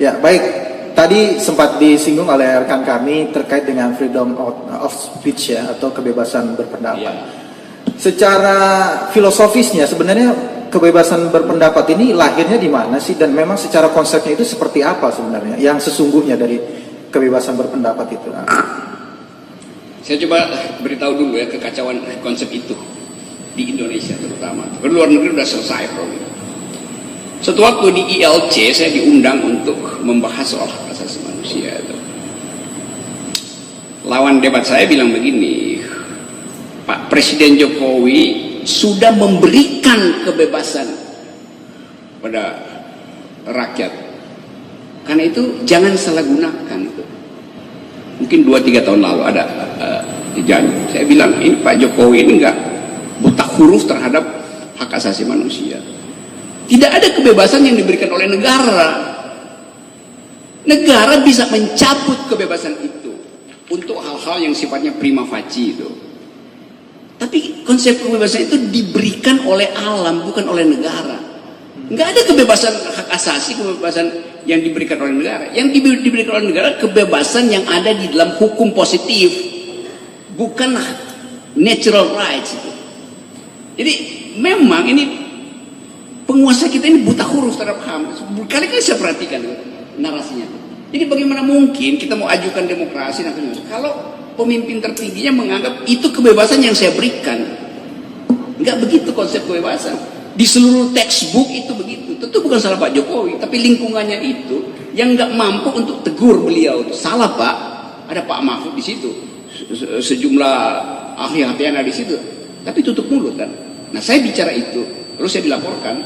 Ya, baik. Tadi sempat disinggung oleh rekan kami terkait dengan freedom of speech ya, atau kebebasan berpendapat. Ya. Secara filosofisnya sebenarnya kebebasan berpendapat ini lahirnya di mana sih, dan memang secara konsepnya itu seperti apa sebenarnya yang sesungguhnya dari kebebasan berpendapat itu? Saya coba beritahu dulu ya kekacauan konsep itu di Indonesia terutama. Di luar negeri sudah selesai problem. Suatu waktu di ILC saya diundang untuk membahas soal hak asasi manusia itu. Lawan debat saya bilang begini, Pak Presiden Jokowi sudah memberikan kebebasan pada rakyat. Karena itu jangan salah gunakan itu. Mungkin 2-3 tahun lalu ada janji. Saya bilang ini Pak Jokowi ini enggak buta huruf terhadap hak asasi manusia. Tidak ada kebebasan yang diberikan oleh negara. Negara bisa mencabut kebebasan itu untuk hal-hal yang sifatnya prima facie itu. Tapi konsep kebebasan itu diberikan oleh alam, bukan oleh negara. Nggak ada kebebasan hak asasi, kebebasan yang diberikan oleh negara. Yang diberikan oleh negara kebebasan yang ada di dalam hukum positif, bukan natural rights itu. Jadi memang ini penguasa kita ini buta huruf terhadap HAM. Kali-kali saya perhatikan narasinya. Jadi bagaimana mungkin kita mau ajukan demokrasi kalau pemimpin tertingginya menganggap itu kebebasan yang saya berikan? Enggak begitu konsep kebebasan. Di seluruh textbook itu begitu. Tentu bukan salah Pak Jokowi, tapi lingkungannya itu yang enggak mampu untuk tegur beliau. Salah Pak. Ada Pak Mahfud di situ. Sejumlah ahli-ahli ada di situ. Tapi tutup mulut kan. Nah saya bicara itu, terus saya dilaporkan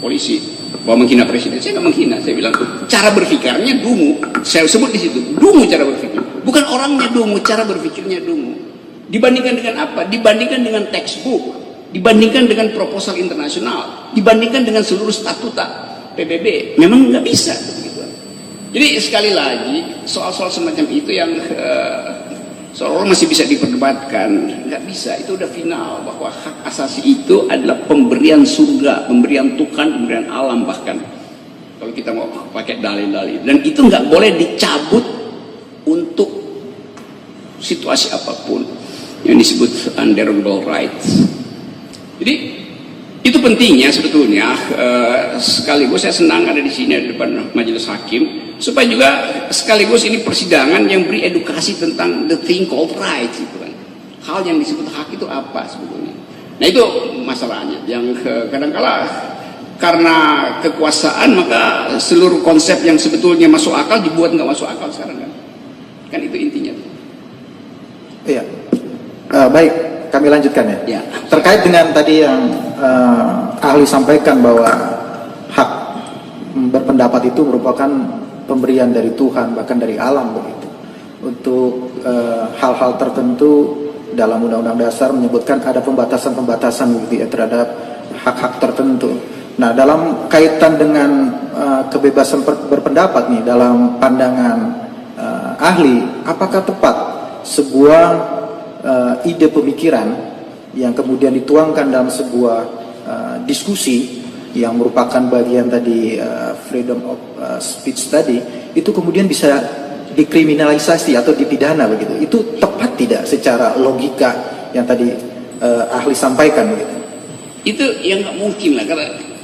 polisi bahwa menghina presiden. Saya nggak menghina, saya bilang cara berpikirnya dungu. Saya sebut di situ dungu cara berpikir, bukan orangnya dungu, cara berpikirnya dungu. Dibandingkan dengan apa? Dibandingkan dengan textbook, dibandingkan dengan proposal internasional, dibandingkan dengan seluruh statuta PBB, memang nggak bisa begitu. Jadi sekali lagi soal-soal semacam itu yang seolah masih bisa diperdebatkan, nggak bisa, itu udah final bahwa hak asasi itu adalah pemberian surga, pemberian Tuhan, pemberian alam bahkan kalau kita mau pakai dalil-dalil, dan itu nggak boleh dicabut untuk situasi apapun yang disebut underogable rights. Jadi itu pentingnya sebetulnya. Sekaligus saya senang ada di sini di depan majelis hakim, supaya juga sekaligus ini persidangan yang beri edukasi tentang the thing called rights itu kan. Hal yang disebut hak itu apa sebetulnya. Nah itu masalahnya yang kadang-kala karena kekuasaan maka seluruh konsep yang sebetulnya masuk akal dibuat nggak masuk akal sekarang kan. Kan itu intinya. Iya. Baik, kami lanjutkan ya. Ya. Terkait dengan tadi yang ahli sampaikan bahwa hak berpendapat itu merupakan pemberian dari Tuhan, bahkan dari alam begitu. Untuk hal-hal tertentu dalam Undang-Undang Dasar menyebutkan ada pembatasan-pembatasan begitu ya terhadap hak-hak tertentu. Nah, dalam kaitan dengan kebebasan berpendapat nih dalam pandangan ahli, apakah tepat sebuah ide pemikiran yang kemudian dituangkan dalam sebuah diskusi yang merupakan bagian tadi freedom of speech tadi, itu kemudian bisa dikriminalisasi atau dipidana begitu. Itu tepat tidak secara logika yang tadi ahli sampaikan begitu? Itu yang nggak mungkin lah,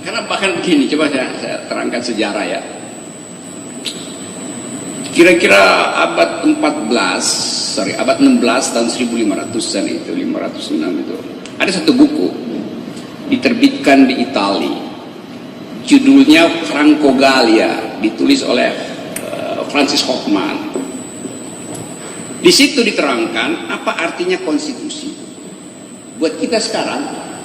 karena bahkan begini, coba saya terangkan sejarah ya. Kira-kira abad 16 tahun 1500-an itu, 506 itu, ada satu buku diterbitkan di Italia, judulnya Franco Gallia, ditulis oleh Francis Hoffman. Di situ diterangkan apa artinya konstitusi. Buat kita sekarang,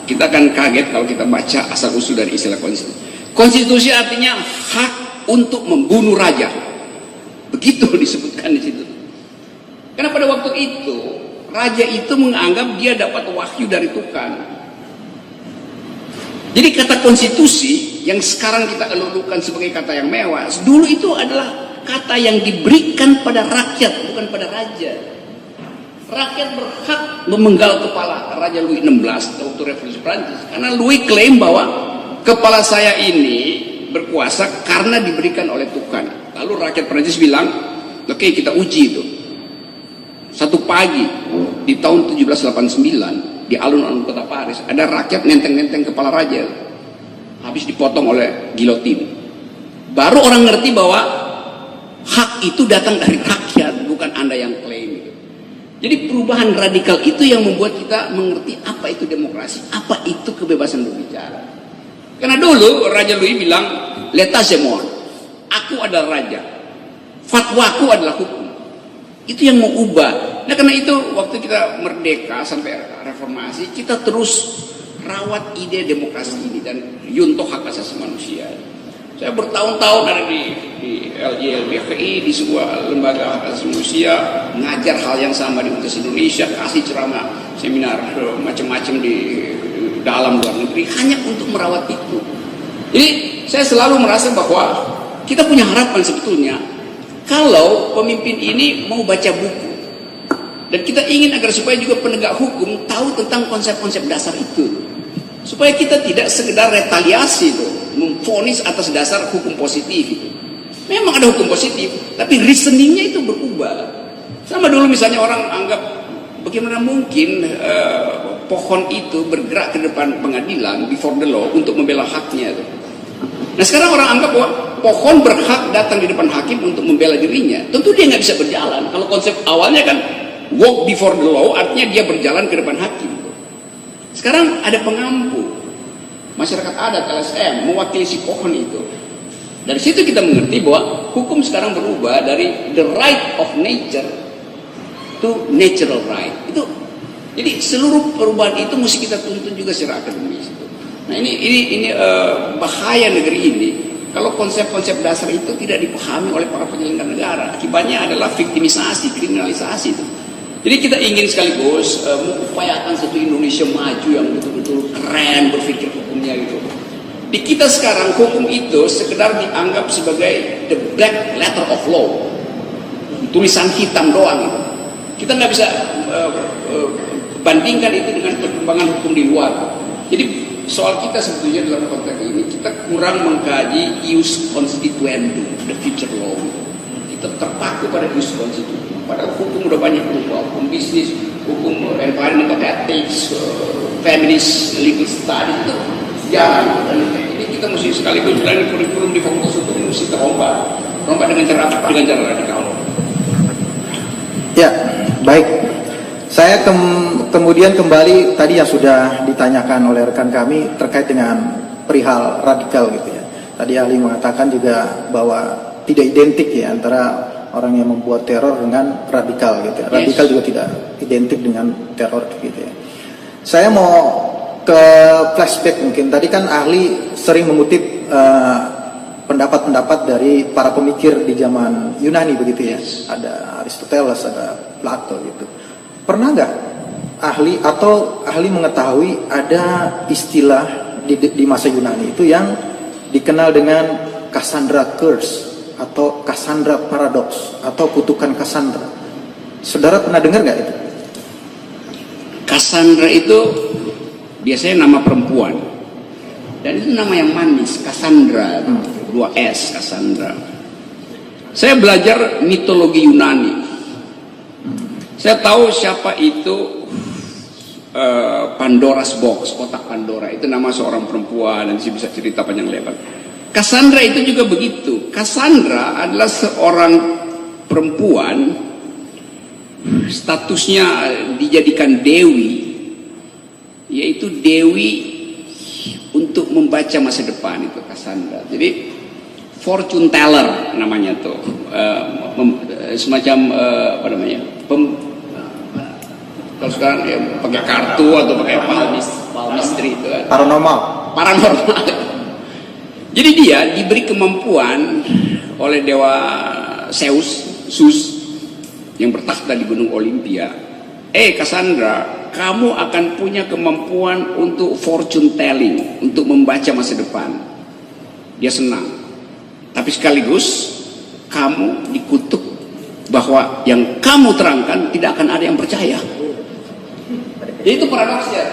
kita akan kaget kalau kita baca asal usul dari istilah konstitusi. Konstitusi artinya hak untuk membunuh raja. Begitu disebutkan di situ. Karena pada waktu itu raja itu menganggap dia dapat wahyu dari Tuhan. Jadi kata konstitusi yang sekarang kita elulukan sebagai kata yang mewah, dulu itu adalah kata yang diberikan pada rakyat, bukan pada raja. Rakyat berhak memenggal kepala Raja Louis XVI waktu Revolusi Prancis, karena Louis klaim bahwa kepala saya ini berkuasa karena diberikan oleh Tuhan. Lalu rakyat Prancis bilang, oke, kita uji itu. Satu pagi di tahun 1789 di alun-alun kota Paris ada rakyat nenteng-nenteng kepala raja, habis dipotong oleh gilotin. Baru orang ngerti bahwa hak itu datang dari rakyat, bukan Anda yang klaim. Jadi perubahan radikal itu yang membuat kita mengerti apa itu demokrasi, apa itu kebebasan berbicara. Karena dulu Raja Louis bilang, l'état c'est moi, aku adalah raja, fatwaku adalah hukum. Itu yang mau ubah. Nah karena itu waktu kita merdeka sampai reformasi, kita terus rawat ide demokrasi ini dan yuntoh hak asasi manusia. Saya bertahun-tahun ada di LJLBVI, di sebuah lembaga hak asasi manusia, ngajar hal yang sama di Universitas Indonesia, kasih ceramah, seminar macam-macam di dalam luar negeri hanya untuk merawat itu. Jadi saya selalu merasa bahwa kita punya harapan sebetulnya kalau pemimpin ini mau baca buku, dan kita ingin agar supaya juga penegak hukum tahu tentang konsep-konsep dasar itu, supaya kita tidak sekedar retaliasi itu, memvonis atas dasar hukum positif itu. Memang ada hukum positif, tapi reasoningnya itu berubah. Sama dulu misalnya orang anggap bagaimana mungkin pohon itu bergerak ke depan pengadilan before the law untuk membela haknya itu. Nah sekarang orang anggap bahwa pohon berhak datang di depan hakim untuk membela dirinya. Tentu dia nggak bisa berjalan. Kalau konsep awalnya kan walk before the law, artinya dia berjalan ke depan hakim. Sekarang ada pengampu, masyarakat adat LSM mewakili si pohon itu. Dari situ kita mengerti bahwa hukum sekarang berubah dari the right of nature to natural right. Itu jadi seluruh perubahan itu mesti kita tuntun juga secara akademis. Nah ini bahaya negeri ini kalau konsep-konsep dasar itu tidak dipahami oleh para penyelenggara negara. Akibatnya adalah viktimisasi, kriminalisasi itu. Jadi kita ingin sekaligus mengupayakan satu Indonesia maju yang betul-betul keren berpikir hukumnya gitu. Di kita sekarang hukum itu sekedar dianggap sebagai the black letter of law, tulisan hitam doang itu. Kita nggak bisa bandingkan itu dengan perkembangan hukum di luar. Jadi soal kita sebetulnya dalam konteks ini kita kurang mengkaji ius constituendum, the future law. Kita terpaku pada ius constituendum. Padahal hukum udah banyak berubah, hukum bisnis, hukum environmental ethics, feminist legal studies itu sejarah. Dan ini kita mesti sekaligus selain kurikulum di fakultas hukum mesti terombak dengan cara apa? Dengan cara radikal. Ya, baik. Saya kemudian kembali tadi yang sudah ditanyakan oleh rekan kami terkait dengan perihal radikal gitu ya. Tadi ahli mengatakan juga bahwa tidak identik ya antara orang yang membuat teror dengan radikal gitu ya. Radikal juga tidak identik dengan teror gitu ya. Saya mau ke flashback mungkin. Tadi kan ahli sering mengutip pendapat-pendapat dari para pemikir di zaman Yunani begitu ya. Ada Aristoteles, ada Plato gitu. Pernah nggak ahli mengetahui ada istilah di masa Yunani itu yang dikenal dengan Cassandra curse atau Cassandra paradox atau kutukan Cassandra? Saudara pernah dengar nggak itu? Cassandra itu biasanya nama perempuan dan itu nama yang manis, Cassandra, 2S, Cassandra. Saya belajar mitologi Yunani. Saya tahu siapa itu Pandora's Box, kotak Pandora. Itu nama seorang perempuan dan saya bisa cerita panjang lebar. Cassandra itu juga begitu. Cassandra adalah seorang perempuan, statusnya dijadikan dewi, yaitu dewi untuk membaca masa depan itu Cassandra. Jadi fortune teller namanya tuh, semacam apa namanya? Kalau sekarang ya pakai kartu atau pakai palmistry itu kan. Paranormal. Jadi dia diberi kemampuan oleh dewa Zeus yang bertakhta di Gunung Olimpia. Cassandra, kamu akan punya kemampuan untuk fortune telling, untuk membaca masa depan. Dia senang. Tapi sekaligus kamu dikutuk bahwa yang kamu terangkan tidak akan ada yang percaya. Jadi itu paradoksnya.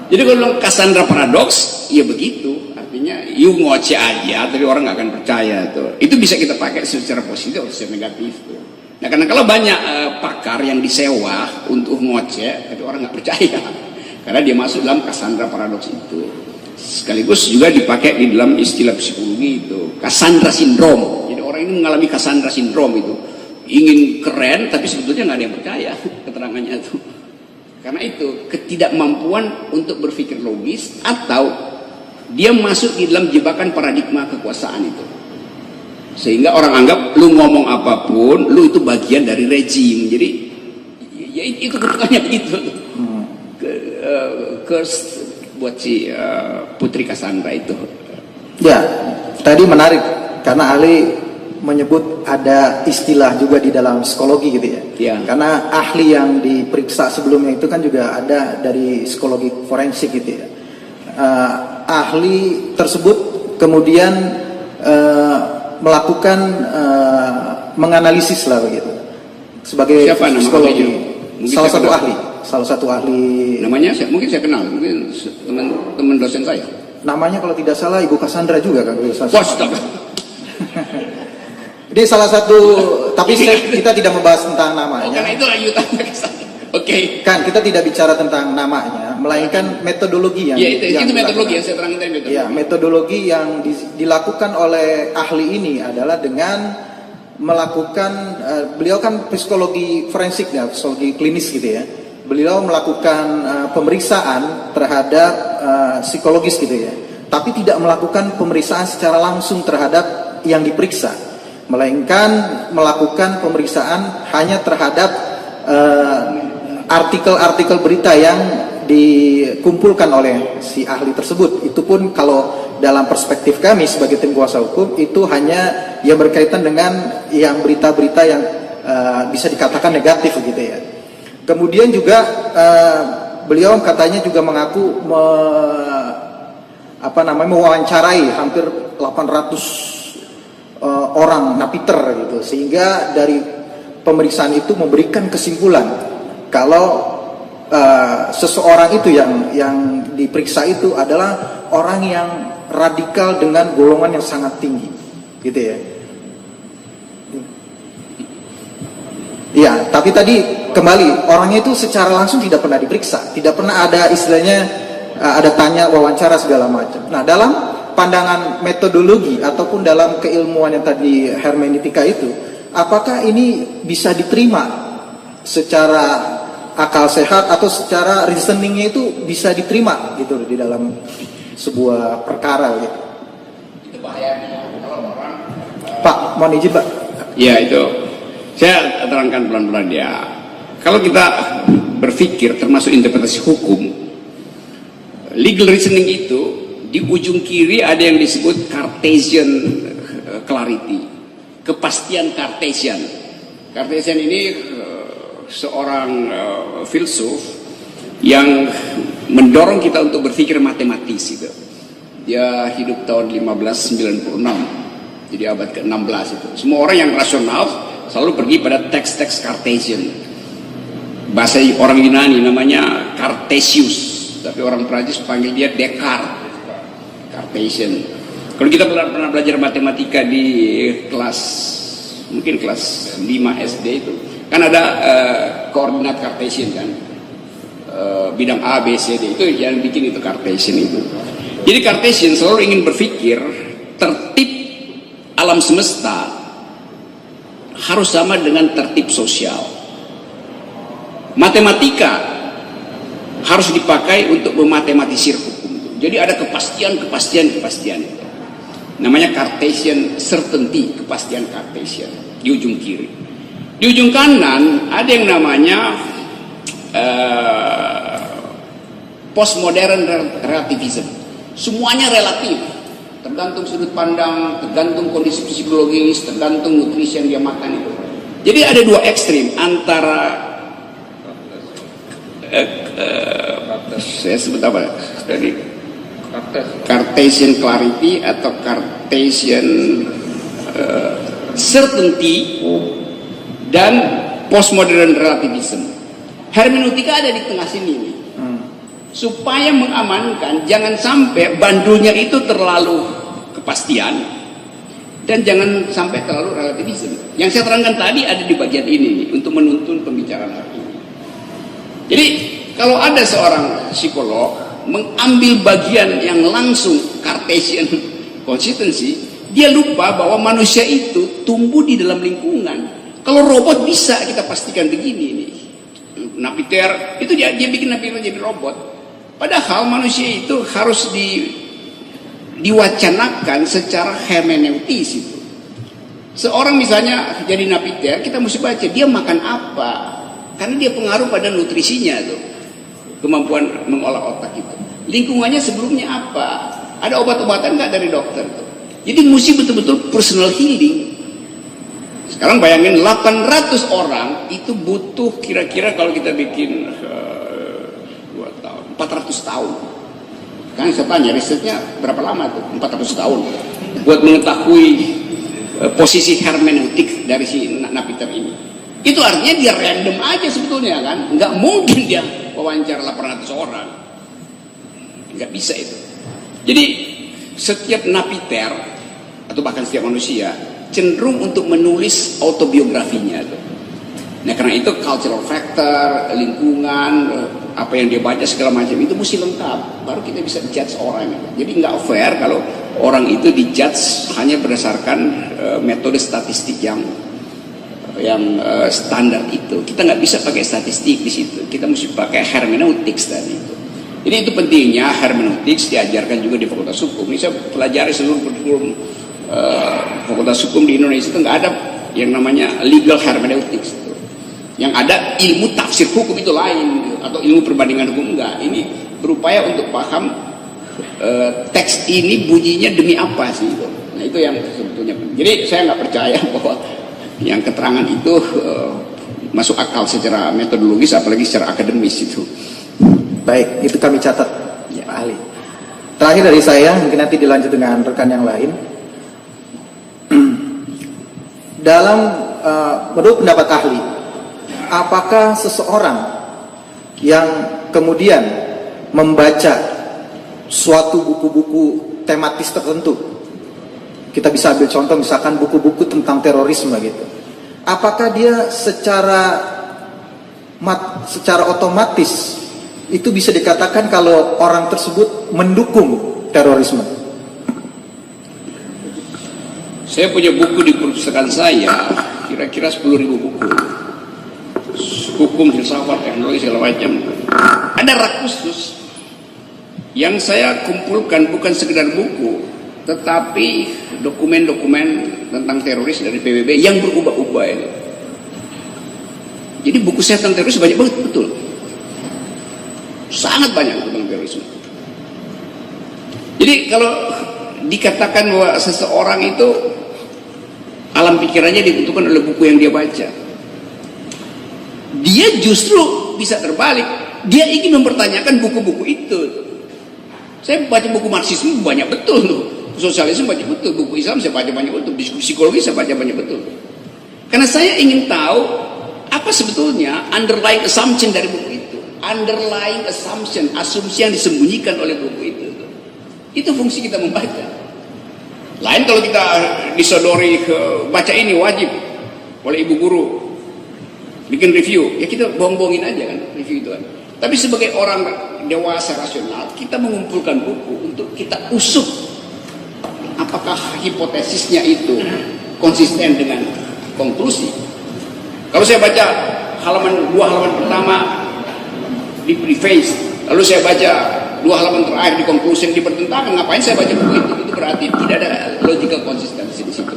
Jadi kalau bilang Cassandra paradoks, ya begitu. Artinya Artinya you ngoceh aja, tapi orang nggak akan percaya tuh. Itu bisa kita pakai secara positif atau secara negatif tuh. Nah, karena kalau banyak pakar yang disewa untuk ngoceh, tapi orang nggak percaya, karena dia masuk dalam Cassandra paradoks itu. Sekaligus juga dipakai di dalam istilah psikologi itu, Cassandra syndrome. Jadi orang ini mengalami Cassandra syndrome itu, ingin keren, tapi sebetulnya nggak ada yang percaya keterangannya itu. Karena itu ketidakmampuan untuk berpikir logis atau dia masuk di dalam jebakan paradigma kekuasaan itu. Sehingga orang anggap lu ngomong apapun, lu itu bagian dari rejim. Jadi ya itu ketukannya gitu. Curse buat si Putri Cassandra itu. Ya, tadi menarik karena ahli menyebut ada istilah juga di dalam psikologi gitu ya. Ya. Karena ahli yang diperiksa sebelumnya itu kan juga ada dari psikologi forensik gitu ya. Ahli tersebut kemudian melakukan menganalisis lah begitu sebagai siapa nama psikologi. Ahlinya? Salah satu ahli. Namanya mungkin saya kenal, mungkin teman dosen saya. Namanya kalau tidak salah Ibu Cassandra juga kan. Astaga. Jadi salah satu, tapi kita tidak membahas tentang namanya. Oh, karena itu lanjutan ke sana. Oke. Kan kita tidak bicara tentang namanya, melainkan metodologi yang. Ya itu metodologi yang saya terangkan tadi. Ya, metodologi yang dilakukan oleh ahli ini adalah dengan melakukan, beliau kan psikologi forensik ya, psikologi klinis gitu ya. Beliau melakukan pemeriksaan terhadap psikologis gitu ya, tapi tidak melakukan pemeriksaan secara langsung terhadap yang diperiksa, melainkan melakukan pemeriksaan hanya terhadap artikel-artikel berita yang dikumpulkan oleh si ahli tersebut. Itu pun kalau dalam perspektif kami sebagai tim kuasa hukum itu hanya yang berkaitan dengan yang berita-berita yang bisa dikatakan negatif gitu ya. Kemudian juga beliau katanya juga mengaku mewawancarai hampir 800 orang napiter gitu, sehingga dari pemeriksaan itu memberikan kesimpulan kalau seseorang itu yang diperiksa itu adalah orang yang radikal dengan golongan yang sangat tinggi gitu ya. Iya, tapi tadi kembali orangnya itu secara langsung tidak pernah diperiksa, tidak pernah ada istilahnya ada tanya wawancara segala macam. Nah, dalam pandangan metodologi ataupun dalam keilmuan yang tadi hermeneutika itu, apakah ini bisa diterima secara akal sehat atau secara reasoningnya itu bisa diterima gitu di dalam sebuah perkara gitu? Itu bahayanya kalau orang. Pak, mohon izin Pak. Ya itu. Saya terangkan pelan-pelan ya. Kalau kita berpikir termasuk interpretasi hukum, legal reasoning itu di ujung kiri ada yang disebut Cartesian clarity, kepastian Cartesian. Cartesian ini seorang filsuf yang mendorong kita untuk berpikir matematis itu. Dia hidup tahun 1596, jadi abad ke-16 itu. Semua orang yang rasional selalu pergi pada teks-teks Cartesian. Bahasa orang Yunani namanya Cartesius, tapi orang Prancis panggil dia Descartes. Cartesian. Kalau kita pernah belajar matematika di mungkin kelas 5 SD itu, kan ada koordinat Cartesian kan, bidang A, B, C, D, itu yang bikin itu Cartesian itu. Jadi Cartesian selalu ingin berpikir tertib alam semesta harus sama dengan tertib sosial. Matematika harus dipakai untuk mematematisir hukum. Jadi ada kepastian. Namanya Cartesian certainty, kepastian Cartesian di ujung kiri. Di ujung kanan ada yang namanya postmodern relativism. Semuanya relatif. Tergantung sudut pandang, tergantung kondisi psikologis, tergantung nutrisi yang dia makan itu. Jadi ada dua ekstrim antara saya sebut apa tadi, Cartesian clarity atau Cartesian certainty dan postmodern relativism. Hermeneutika ada di tengah sini nih. supaya mengamankan jangan sampai bandulnya itu terlalu kepastian dan jangan sampai terlalu relativisme. Yang saya terangkan tadi ada di bagian ini untuk menuntun pembicaraan hari ini. Jadi kalau ada seorang psikolog mengambil bagian yang langsung Cartesian consistency, dia lupa bahwa manusia itu tumbuh di dalam lingkungan. Kalau robot bisa kita pastikan begini nih. Napiter itu dia bikin Napiter jadi robot. Padahal manusia itu harus diwacanakan secara hermeneutis itu. Seorang misalnya jadi napiter, kita mesti baca dia makan apa, karena dia pengaruh pada nutrisinya tuh, kemampuan mengolah otak itu. Lingkungannya sebelumnya apa? Ada obat-obatan nggak dari dokter tuh? Jadi mesti betul-betul personal healing. Sekarang bayangin 800 orang itu butuh kira-kira kalau kita bikin 400 tahun. Kan saya tanya risetnya berapa lama tuh? 400 tahun buat mengetahui posisi hermeneutik dari si napiter ini. Itu artinya dia random aja sebetulnya kan, nggak mungkin dia wawancara 800 orang, nggak bisa itu. Jadi setiap napiter atau bahkan setiap manusia cenderung untuk menulis autobiografinya tuh. Nah karena itu cultural factor, lingkungan, apa yang dia baca segala macam itu mesti lengkap, baru kita bisa judge orang. Jadi nggak fair kalau orang itu dijudge hanya berdasarkan metode statistik yang standar itu. Kita nggak bisa pakai statistik di situ. Kita mesti pakai hermeneutics tadi itu. Jadi itu pentingnya hermeneutics diajarkan juga di Fakultas Hukum. Ini saya pelajari seluruh kurikulum Fakultas Hukum di Indonesia itu nggak ada yang namanya legal hermeneutics. Yang ada ilmu tafsir hukum itu lain, atau ilmu perbandingan hukum enggak. Ini berupaya untuk paham teks ini bunyinya demi apa sih itu. Nah itu yang sebetulnya. Jadi saya nggak percaya bahwa yang keterangan itu masuk akal secara metodologis, apalagi secara akademis itu. Baik, itu kami catat, ya, Pak ahli. Terakhir dari saya, mungkin nanti dilanjut dengan rekan yang lain. Dalam menurut pendapat ahli, apakah seseorang yang kemudian membaca suatu buku-buku tematis tertentu, kita bisa ambil contoh misalkan buku-buku tentang terorisme gitu, apakah dia secara otomatis itu bisa dikatakan kalau orang tersebut mendukung terorisme? Saya punya buku di perpustakaan saya, kira-kira 10.000 buku. Hukum, filsafat, teknologi segala macam. Ada rak khusus yang saya kumpulkan bukan sekedar buku, tetapi dokumen-dokumen tentang teroris dari PBB yang berubah-ubah itu. Jadi buku saya tentang teroris banyak banget, betul. Sangat banyak tentang terorisme. Jadi kalau dikatakan bahwa seseorang itu alam pikirannya ditentukan oleh buku yang dia baca, dia justru bisa terbalik. Dia ingin mempertanyakan buku-buku itu. Saya baca buku Marxisme banyak betul tuh, sosialisme banyak betul, buku Islam saya baca banyak betul, psikologi saya baca banyak betul. Karena saya ingin tahu apa sebetulnya underlying assumption dari buku itu, underlying assumption, asumsi yang disembunyikan oleh buku itu. Itu fungsi kita membaca. Lain kalau kita disodori ke baca ini wajib oleh ibu guru, bikin review, ya kita bohong-bohongin aja kan review itu kan. Tapi sebagai orang dewasa rasional, kita mengumpulkan buku untuk kita usut apakah hipotesisnya itu konsisten dengan konklusi. Kalau saya baca dua halaman pertama di preface, lalu saya baca 2 halaman terakhir di konklusi yang bertentangan, ngapain saya baca buku itu? Itu berarti tidak ada logical konsistensi di situ.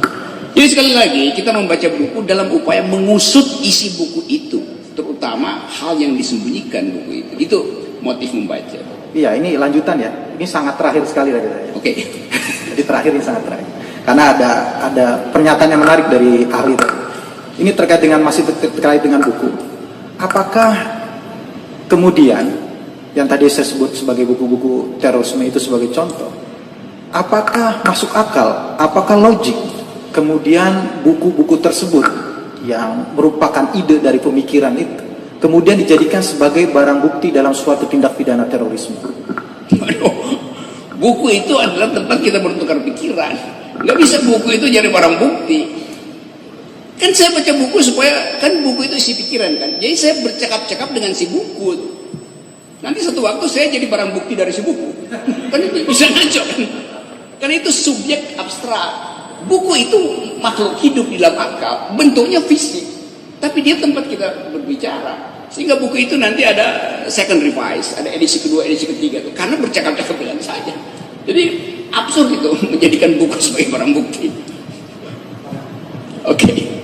Jadi sekali lagi kita membaca buku dalam upaya mengusut isi buku itu, terutama hal yang disembunyikan buku itu. Itu motif membaca. Iya, ini lanjutan ya. Ini sangat terakhir sekali dari saya. Oke. Jadi terakhir ini sangat terakhir. Karena ada pernyataan yang menarik dari ahli tadi. Ini terkait dengan terkait dengan buku. Apakah kemudian yang tadi saya sebut sebagai buku-buku terorisme itu sebagai contoh, apakah masuk akal, apakah logik kemudian buku-buku tersebut yang merupakan ide dari pemikiran itu kemudian dijadikan sebagai barang bukti dalam suatu tindak pidana terorisme? Aduh, buku itu adalah tempat kita bertukar pikiran. Nggak bisa buku itu jadi barang bukti. Kan saya baca buku supaya, kan buku itu isi pikiran kan. Jadi saya bercakap-cakap dengan si buku. Nanti satu waktu saya jadi barang bukti dari si buku. Kan itu bisa ngaco kan. Karena itu subjek abstrak. Buku itu makhluk hidup di dalam akal, bentuknya fisik, tapi dia tempat kita berbicara. Sehingga buku itu nanti ada second revise, ada edisi kedua, edisi ketiga tuh, karena bercakap-cakap dengan saya. Jadi absurd itu menjadikan buku sebagai barang bukti. Oke.